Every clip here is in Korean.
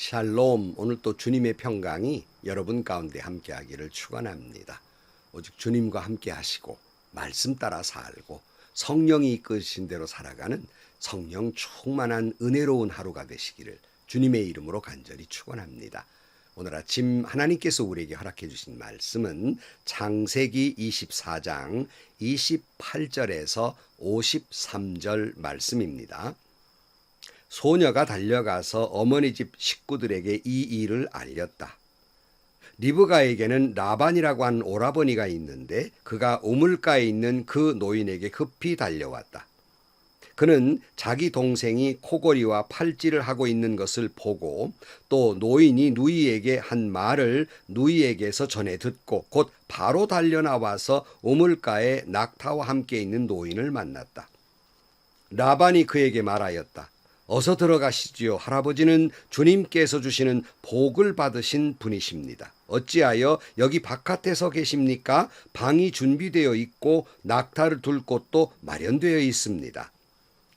샬롬. 오늘 또 주님의 평강이 여러분 가운데 함께하기를 축원합니다. 오직 주님과 함께 하시고 말씀 따라 살고 성령이 이끄신 대로 살아가는 성령 충만한 은혜로운 하루가 되시기를 주님의 이름으로 간절히 축원합니다. 오늘 아침 하나님께서 우리에게 허락해 주신 말씀은 창세기 24장 28절에서 53절 말씀입니다. 소녀가 달려가서 어머니 집 식구들에게 이 일을 알렸다. 리브가에게는 라반이라고 하는 오라버니가 있는데 그가 우물가에 있는 그 노인에게 급히 달려왔다. 그는 자기 동생이 코골이와 팔찌를 하고 있는 것을 보고 또 노인이 누이에게 한 말을 누이에게서 전해 듣고 곧 바로 달려나와서 우물가에 낙타와 함께 있는 노인을 만났다. 라반이 그에게 말하였다. 어서 들어가시지요. 할아버지는 주님께서 주시는 복을 받으신 분이십니다. 어찌하여 여기 바깥에서 계십니까? 방이 준비되어 있고 낙타를 둘 곳도 마련되어 있습니다.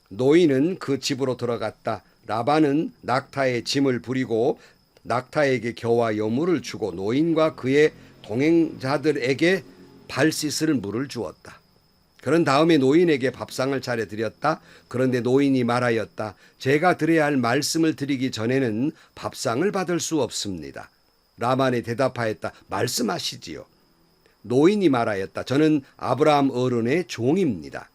노인은 그 집으로 들어갔다. 라반은 낙타에 짐을 부리고 낙타에게 겨와 여물을 주고 노인과 그의 동행자들에게 발 씻을 물을 주었다. 그런 다음에 노인에게 밥상을 차려드렸다. 그런데 노인이 말하였다. 제가 드려야 할 말씀을 드리기 전에는 밥상을 받을 수 없습니다. 라반이 대답하였다. 말씀하시지요. 노인이 말하였다. 저는 아브라함 어른의 종입니다.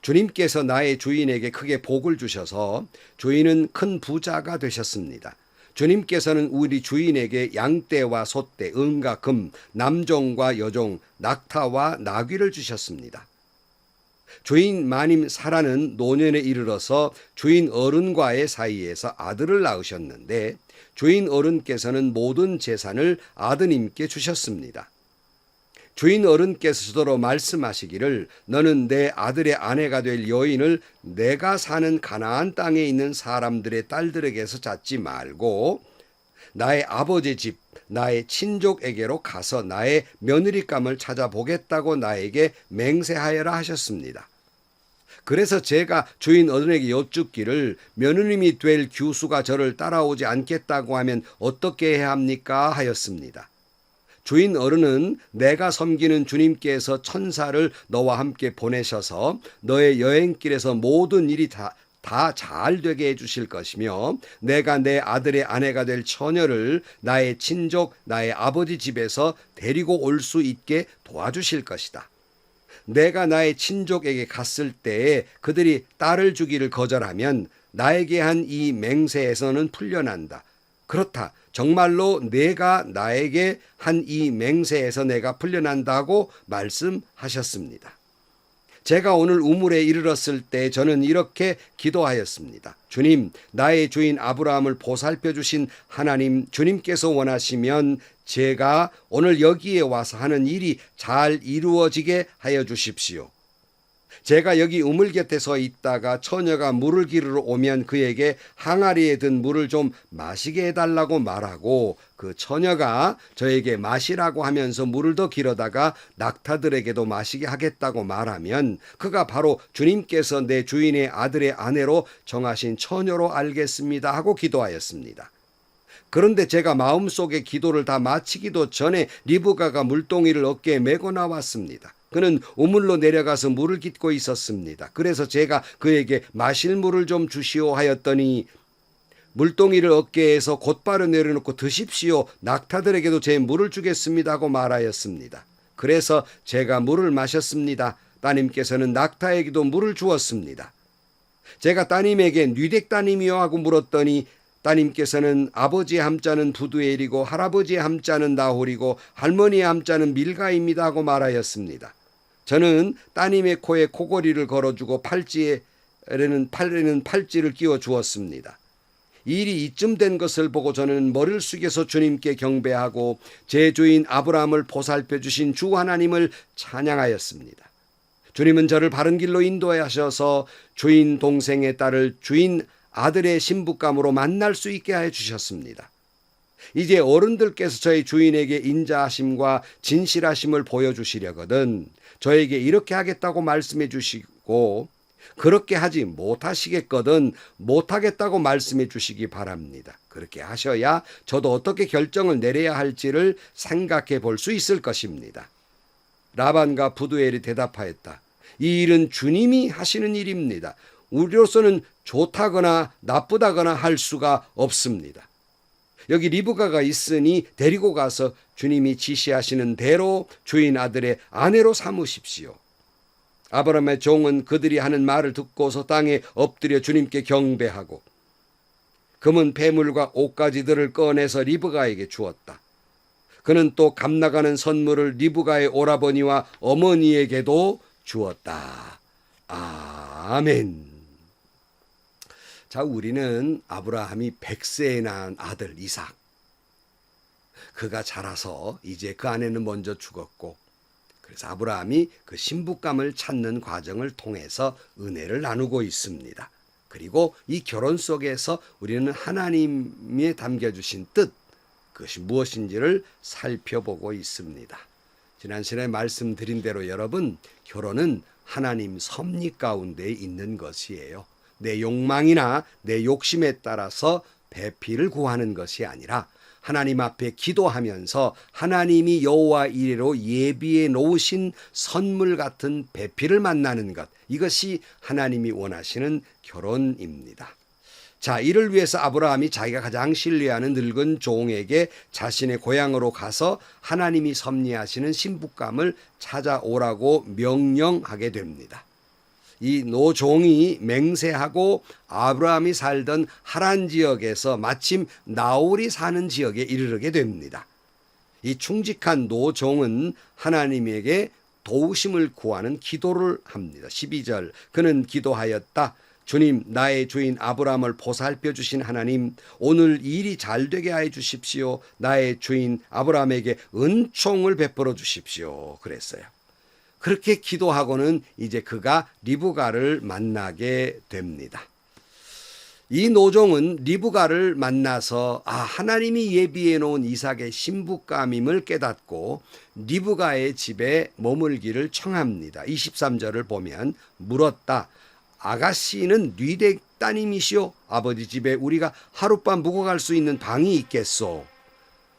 주님께서 나의 주인에게 크게 복을 주셔서 주인은 큰 부자가 되셨습니다. 주님께서는 우리 주인에게 양떼와 소떼, 은과 금, 남종과 여종, 낙타와 나귀를 주셨습니다. 주인 마님 사라는 노년에 이르러서 주인 어른과의 사이에서 아들을 낳으셨는데 주인 어른께서는 모든 재산을 아드님께 주셨습니다. 주인 어른께서 저더러 말씀하시기를 너는 내 아들의 아내가 될 여인을 내가 사는 가나안 땅에 있는 사람들의 딸들에게서 찾지 말고 나의 아버지 집, 나의 친족에게로 가서 나의 며느리감을 찾아보겠다고 나에게 맹세하여라 하셨습니다. 그래서 제가 주인 어른에게 여쭙기를 며느님이 될 규수가 저를 따라오지 않겠다고 하면 어떻게 해야 합니까? 하였습니다. 주인 어른은 내가 섬기는 주님께서 천사를 너와 함께 보내셔서 너의 여행길에서 모든 일이 다 잘 되게 해주실 것이며 내가 내 아들의 아내가 될 처녀를 나의 친족, 나의 아버지 집에서 데리고 올 수 있게 도와주실 것이다. 내가 나의 친족에게 갔을 때에 그들이 딸을 주기를 거절하면 나에게 한 이 맹세에서는 풀려난다. 그렇다. 정말로 내가 나에게 한 이 맹세에서 내가 풀려난다고 말씀하셨습니다. 제가 오늘 우물에 이르렀을 때 저는 이렇게 기도하였습니다. 주님, 나의 주인 아브라함을 보살펴 주신 하나님, 주님께서 원하시면 제가 오늘 여기에 와서 하는 일이 잘 이루어지게 하여 주십시오. 제가 여기 우물 곁에 서 있다가 처녀가 물을 기르러 오면 그에게 항아리에 든 물을 좀 마시게 해달라고 말하고 그 처녀가 저에게 마시라고 하면서 물을 더 길어다가 낙타들에게도 마시게 하겠다고 말하면 그가 바로 주님께서 내 주인의 아들의 아내로 정하신 처녀로 알겠습니다 하고 기도하였습니다. 그런데 제가 마음속에 기도를 다 마치기도 전에 리브가가 물동이를 어깨에 메고 나왔습니다. 그는 우물로 내려가서 물을 깃고 있었습니다. 그래서 제가 그에게 마실 물을 좀 주시오 하였더니 물동이를 어깨에서 곧바로 내려놓고 드십시오. 낙타들에게도 제 물을 주겠습니다 하고 말하였습니다. 그래서 제가 물을 마셨습니다. 따님께서는 낙타에게도 물을 주었습니다. 제가 따님에게 뉘댁 따님이요 하고 물었더니 따님께서는 아버지의 함자는 부두엘이고 할아버지의 함자는 나홀이고 할머니의 함자는 밀가입니다 하고 말하였습니다. 저는 따님의 코에 코골이를 걸어주고 팔에는 팔찌를 끼워 주었습니다. 일이 이쯤 된 것을 보고 저는 머리를 숙여서 주님께 경배하고 제 주인 아브라함을 보살펴 주신 주 하나님을 찬양하였습니다. 주님은 저를 바른 길로 인도하셔서 주인 동생의 딸을 주인 아들의 신부감으로 만날 수 있게 해 주셨습니다. 이제 어른들께서 저희 주인에게 인자하심과 진실하심을 보여주시려거든 저에게 이렇게 하겠다고 말씀해 주시고 그렇게 하지 못하시겠거든 못하겠다고 말씀해 주시기 바랍니다. 그렇게 하셔야 저도 어떻게 결정을 내려야 할지를 생각해 볼 수 있을 것입니다. 라반과 부두엘이 대답하였다. 이 일은 주님이 하시는 일입니다. 우리로서는 좋다거나 나쁘다거나 할 수가 없습니다. 여기 리브가가 있으니 데리고 가서 주님이 지시하시는 대로 주인 아들의 아내로 삼으십시오. 아브라함의 종은 그들이 하는 말을 듣고서 땅에 엎드려 주님께 경배하고 금은 배물과 옷가지들을 꺼내서 리브가에게 주었다. 그는 또 값나가는 선물을 리브가의 오라버니와 어머니에게도 주었다. 아멘. 자, 우리는 아브라함이 100세에 낳은 아들 이삭. 그가 자라서 이제 그 아내는 먼저 죽었고, 그래서 아브라함이 그 신부감을 찾는 과정을 통해서 은혜를 나누고 있습니다. 그리고 이 결혼 속에서 우리는 하나님이 담겨주신 뜻, 그것이 무엇인지를 살펴보고 있습니다. 지난 시간에 말씀드린 대로 여러분, 결혼은 하나님 섭리 가운데 있는 것이에요. 내 욕망이나 내 욕심에 따라서 배필을 구하는 것이 아니라 하나님 앞에 기도하면서 하나님이 여호와 이레로 예비해 놓으신 선물 같은 배필을 만나는 것, 이것이 하나님이 원하시는 결혼입니다. 자, 이를 위해서 아브라함이 자기가 가장 신뢰하는 늙은 종에게 자신의 고향으로 가서 하나님이 섭리하시는 신부감을 찾아오라고 명령하게 됩니다. 이 노종이 맹세하고 아브라함이 살던 하란 지역에서 마침 나홀이 사는 지역에 이르게 됩니다. 이 충직한 노종은 하나님에게 도우심을 구하는 기도를 합니다. 12절, 그는 기도하였다. 주님, 나의 주인 아브라함을 보살펴 주신 하나님, 오늘 일이 잘 되게 해 주십시오. 나의 주인 아브라함에게 은총을 베풀어 주십시오. 그랬어요. 그렇게 기도하고는 이제 그가 리브가를 만나게 됩니다. 이 노종은 리브가를 만나서 하나님이 예비해 놓은 이삭의 신부감임을 깨닫고 리브가의 집에 머물기를 청합니다. 23절을 보면 물었다. 아가씨는 뉘댁 따님이시오? 아버지 집에 우리가 하룻밤 묵어 갈 수 있는 방이 있겠소?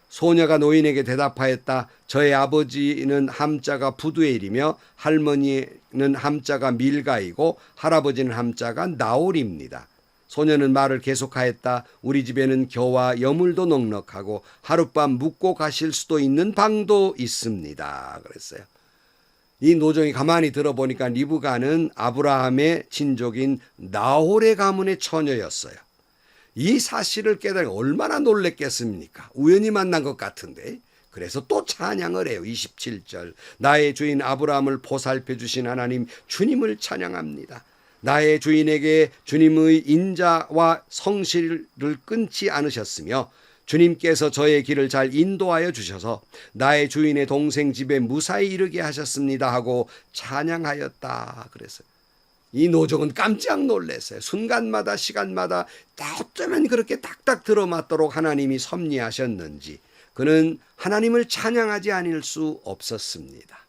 소녀가 노인에게 대답하였다. 저의 아버지는 함자가 부두엘이며 할머니는 함자가 밀가이고 할아버지는 함자가 나홀입니다. 소녀는 말을 계속하였다. 우리 집에는 겨와 여물도 넉넉하고 하룻밤 묵고 가실 수도 있는 방도 있습니다. 그랬어요. 이 노종이 가만히 들어보니까 리브가는 아브라함의 친족인 나홀의 가문의 처녀였어요. 이 사실을 깨달으면 얼마나 놀랬겠습니까? 우연히 만난 것 같은데. 그래서 또 찬양을 해요. 27절. 나의 주인 아브라함을 보살펴 주신 하나님 주님을 찬양합니다. 나의 주인에게 주님의 인자와 성실을 끊지 않으셨으며 주님께서 저의 길을 잘 인도하여 주셔서 나의 주인의 동생 집에 무사히 이르게 하셨습니다 하고 찬양하였다. 그랬어요. 이 노종은 깜짝 놀랐어요. 순간마다 시간마다 어쩌면 그렇게 딱딱 들어맞도록 하나님이 섭리하셨는지 그는 하나님을 찬양하지 않을 수 없었습니다.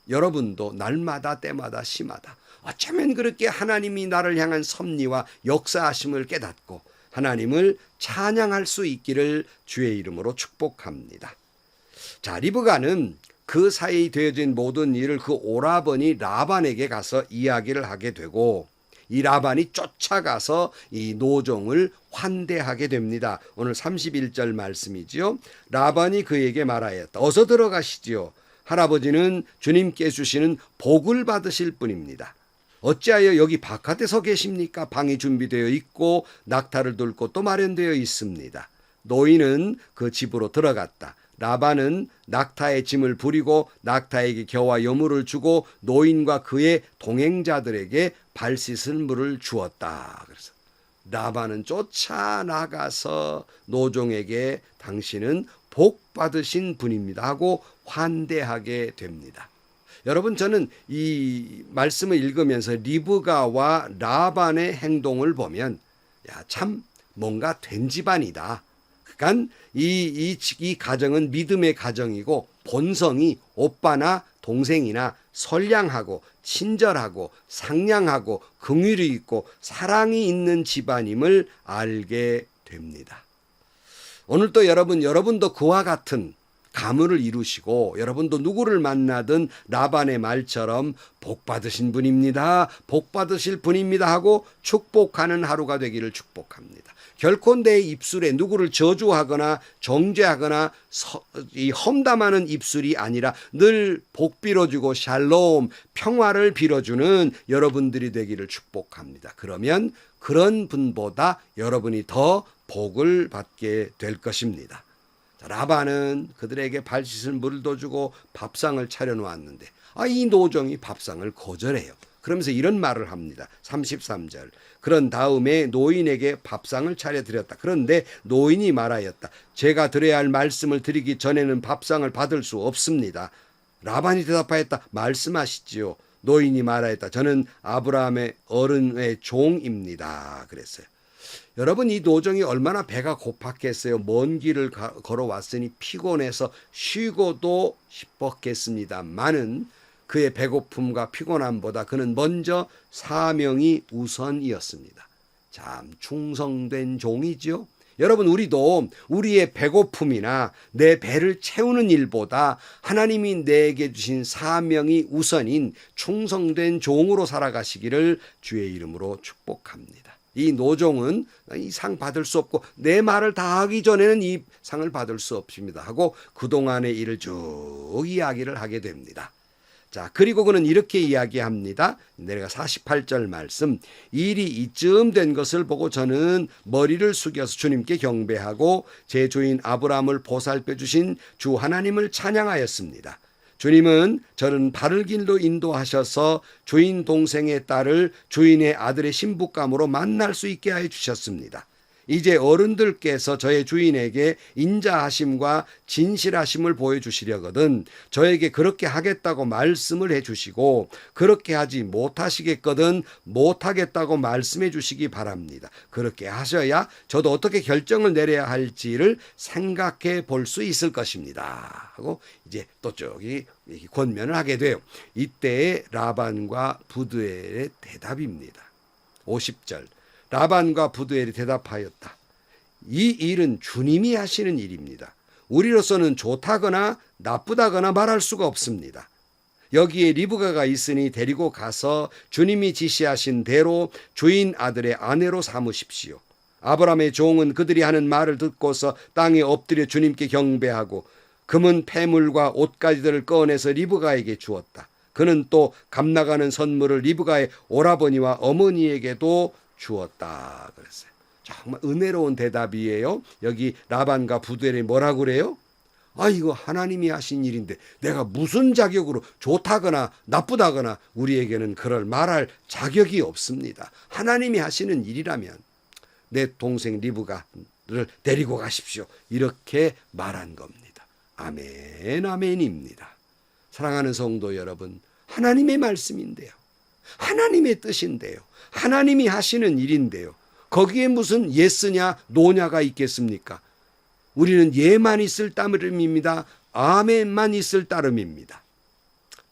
여러분도 날마다 때마다 시마다 어쩌면 그렇게 하나님이 나를 향한 섭리와 역사하심을 깨닫고 하나님을 찬양할 수 있기를 주의 이름으로 축복합니다. 자, 리브가는 그 사이 되어진 모든 일을 그 오라버니 라반에게 가서 이야기를 하게 되고 이 라반이 쫓아가서 이 노종을 환대하게 됩니다. 오늘 31절 말씀이지요. 라반이 그에게 말하였다. 어서 들어가시지요. 할아버지는 주님께 주시는 복을 받으실 분입니다. 어찌하여 여기 바깥에 서 계십니까? 방이 준비되어 있고 낙타를 둘 곳도 마련되어 있습니다. 노인은 그 집으로 들어갔다. 라반은 낙타의 짐을 부리고 낙타에게 겨와 여물을 주고 노인과 그의 동행자들에게 발 씻은 물을 주었다. 그래서 라반은 쫓아나가서 노종에게 당신은 복 받으신 분입니다 하고 환대하게 됩니다. 여러분, 저는 이 말씀을 읽으면서 리브가와 라반의 행동을 보면 참 뭔가 된 집안이다. 그러니까 이 가정은 믿음의 가정이고 본성이 오빠나 동생이나 선량하고 친절하고 상냥하고 긍휼이 있고 사랑이 있는 집안임을 알게 됩니다. 오늘 또 여러분도 그와 같은 가문을 이루시고 여러분도 누구를 만나든 라반의 말처럼 복 받으신 분입니다. 복 받으실 분입니다 하고 축복하는 하루가 되기를 축복합니다. 결코 내 입술에 누구를 저주하거나 정죄하거나 이 험담하는 입술이 아니라 늘 복 빌어주고 샬롬 평화를 빌어주는 여러분들이 되기를 축복합니다. 그러면 그런 분보다 여러분이 더 복을 받게 될 것입니다. 라반은 그들에게 발 씻을 물도 주고 밥상을 차려놓았는데 이 노종이 밥상을 거절해요. 그러면서 이런 말을 합니다. 33절. 그런 다음에 노인에게 밥상을 차려드렸다. 그런데 노인이 말하였다. 제가 드려야 할 말씀을 드리기 전에는 밥상을 받을 수 없습니다. 라반이 대답하였다. 말씀하시지요. 노인이 말하였다. 저는 아브라함의 어른의 종입니다. 그랬어요. 여러분, 이 노정이 얼마나 배가 고팠겠어요. 먼 길을 걸어왔으니 피곤해서 쉬고도 싶었겠습니다만은 그의 배고픔과 피곤함보다 그는 먼저 사명이 우선이었습니다. 참 충성된 종이죠. 여러분, 우리도 우리의 배고픔이나 내 배를 채우는 일보다 하나님이 내게 주신 사명이 우선인 충성된 종으로 살아가시기를 주의 이름으로 축복합니다. 이 노종은 이 상 받을 수 없고 내 말을 다 하기 전에는 이 상을 받을 수 없습니다 하고 그동안의 일을 쭉 이야기를 하게 됩니다. 자, 그리고 그는 이렇게 이야기합니다. 내가 48절 말씀. 일이 이쯤 된 것을 보고 저는 머리를 숙여서 주님께 경배하고 제 주인 아브라함을 보살펴 주신 주 하나님을 찬양하였습니다. 주님은 저는 바른 길로 인도하셔서 주인 동생의 딸을 주인의 아들의 신부감으로 만날 수 있게 해 주셨습니다. 이제 어른들께서 저의 주인에게 인자하심과 진실하심을 보여주시려거든 저에게 그렇게 하겠다고 말씀을 해주시고 그렇게 하지 못하시겠거든 못하겠다고 말씀해 주시기 바랍니다. 그렇게 하셔야 저도 어떻게 결정을 내려야 할지를 생각해 볼 수 있을 것입니다 하고 이제 또 저기 권면을 하게 돼요. 이때의 라반과 부두엘의 대답입니다. 50절. 라반과 부두엘이 대답하였다. 이 일은 주님이 하시는 일입니다. 우리로서는 좋다거나 나쁘다거나 말할 수가 없습니다. 여기에 리브가가 있으니 데리고 가서 주님이 지시하신 대로 주인 아들의 아내로 삼으십시오. 아브라함의 종은 그들이 하는 말을 듣고서 땅에 엎드려 주님께 경배하고 금은 패물과 옷가지들을 꺼내서 리브가에게 주었다. 그는 또 값나가는 선물을 리브가의 오라버니와 어머니에게도 주었다 그랬어요. 정말 은혜로운 대답이에요. 여기 라반과 부두엘이 뭐라고 그래요? 이거 하나님이 하신 일인데 내가 무슨 자격으로 좋다거나 나쁘다거나 우리에게는 그럴 말할 자격이 없습니다. 하나님이 하시는 일이라면 내 동생 리브가를 데리고 가십시오. 이렇게 말한 겁니다. 아멘, 아멘입니다. 사랑하는 성도 여러분, 하나님의 말씀인데요. 하나님의 뜻인데요. 하나님이 하시는 일인데요. 거기에 무슨 예스냐 노냐가 있겠습니까? 우리는 예만 있을 따름입니다. 아멘만 있을 따름입니다.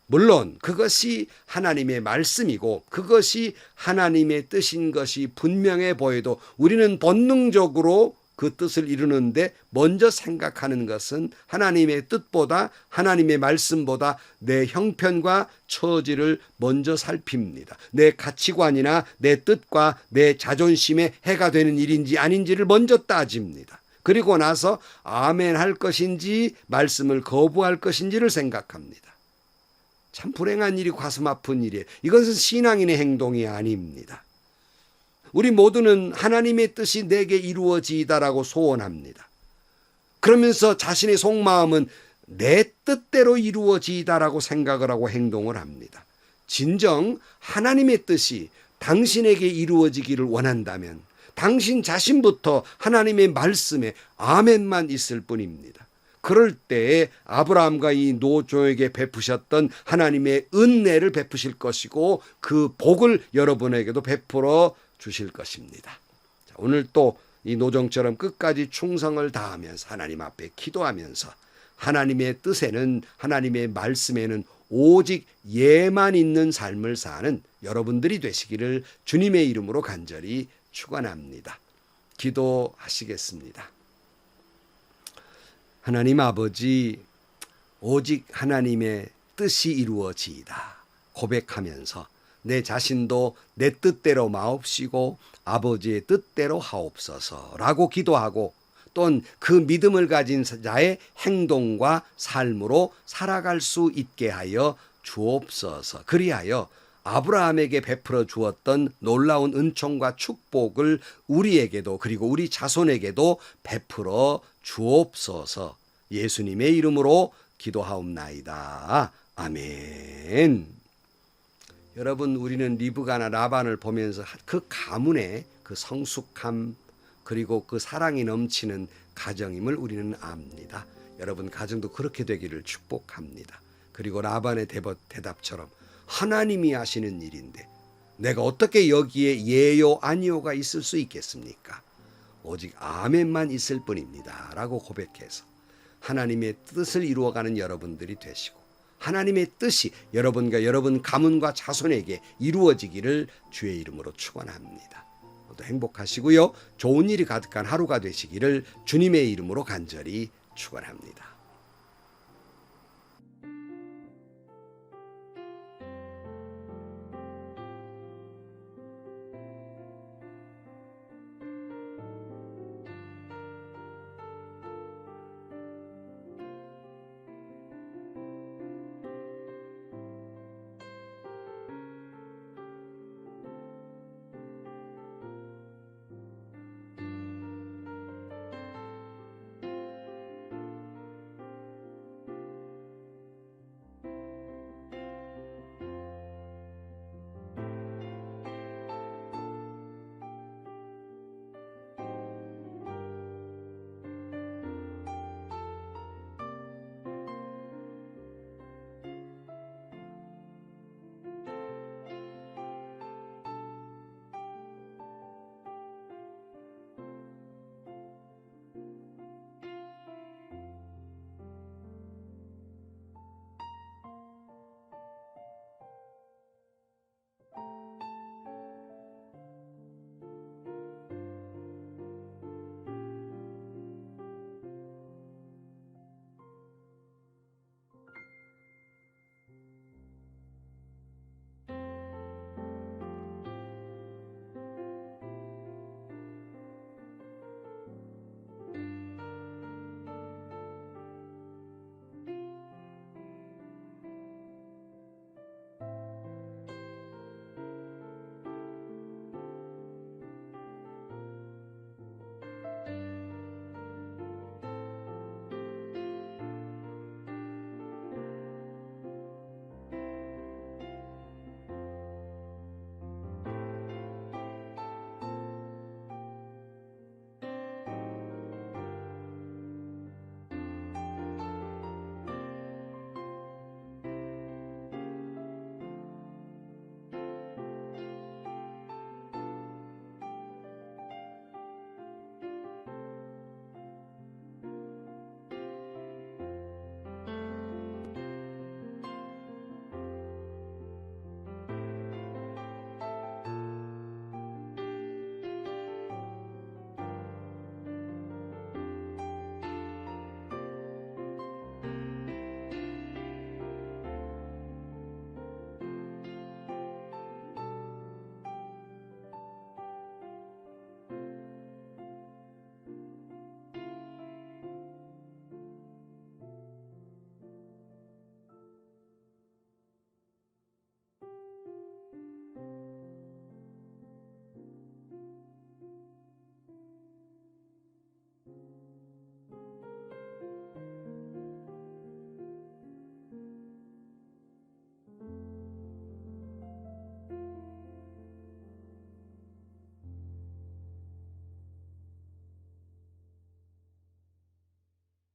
물론 그것이 하나님의 말씀이고 그것이 하나님의 뜻인 것이 분명해 보여도 우리는 본능적으로 그 뜻을 이루는데 먼저 생각하는 것은 하나님의 뜻보다 하나님의 말씀보다 내 형편과 처지를 먼저 살핍니다. 내 가치관이나 내 뜻과 내 자존심에 해가 되는 일인지 아닌지를 먼저 따집니다. 그리고 나서 아멘 할 것인지 말씀을 거부할 것인지를 생각합니다. 참 불행한 일이 가슴 아픈 일이에요. 이것은 신앙인의 행동이 아닙니다. 우리 모두는 하나님의 뜻이 내게 이루어지이다라고 소원합니다. 그러면서 자신의 속마음은 내 뜻대로 이루어지이다라고 생각을 하고 행동을 합니다. 진정 하나님의 뜻이 당신에게 이루어지기를 원한다면 당신 자신부터 하나님의 말씀에 아멘만 있을 뿐입니다. 그럴 때에 아브라함과 이 노종에게 베푸셨던 하나님의 은혜를 베푸실 것이고 그 복을 여러분에게도 베풀어 주실 것입니다. 자, 오늘 또 이 노종처럼 끝까지 충성을 다하면서 하나님 앞에 기도하면서 하나님의 뜻에는 하나님의 말씀에는 오직 예만 있는 삶을 사는 여러분들이 되시기를 주님의 이름으로 간절히 축원합니다. 기도하시겠습니다. 하나님 아버지, 오직 하나님의 뜻이 이루어지이다 고백하면서 내 자신도 내 뜻대로 마옵시고 아버지의 뜻대로 하옵소서라고 기도하고 또는 그 믿음을 가진 자의 행동과 삶으로 살아갈 수 있게 하여 주옵소서. 그리하여 아브라함에게 베풀어 주었던 놀라운 은총과 축복을 우리에게도 그리고 우리 자손에게도 베풀어 주옵소서. 예수님의 이름으로 기도하옵나이다. 아멘. 여러분, 우리는 리브가나 라반을 보면서 그 가문의 그 성숙함 그리고 그 사랑이 넘치는 가정임을 우리는 압니다. 여러분 가정도 그렇게 되기를 축복합니다. 그리고 라반의 대답처럼 하나님이 하시는 일인데 내가 어떻게 여기에 예요 아니요가 있을 수 있겠습니까? 오직 아멘만 있을 뿐입니다 라고 고백해서 하나님의 뜻을 이루어가는 여러분들이 되시고 하나님의 뜻이 여러분과 여러분 가문과 자손에게 이루어지기를 주의 이름으로 축원합니다. 모두 행복하시고요. 좋은 일이 가득한 하루가 되시기를 주님의 이름으로 간절히 축원합니다.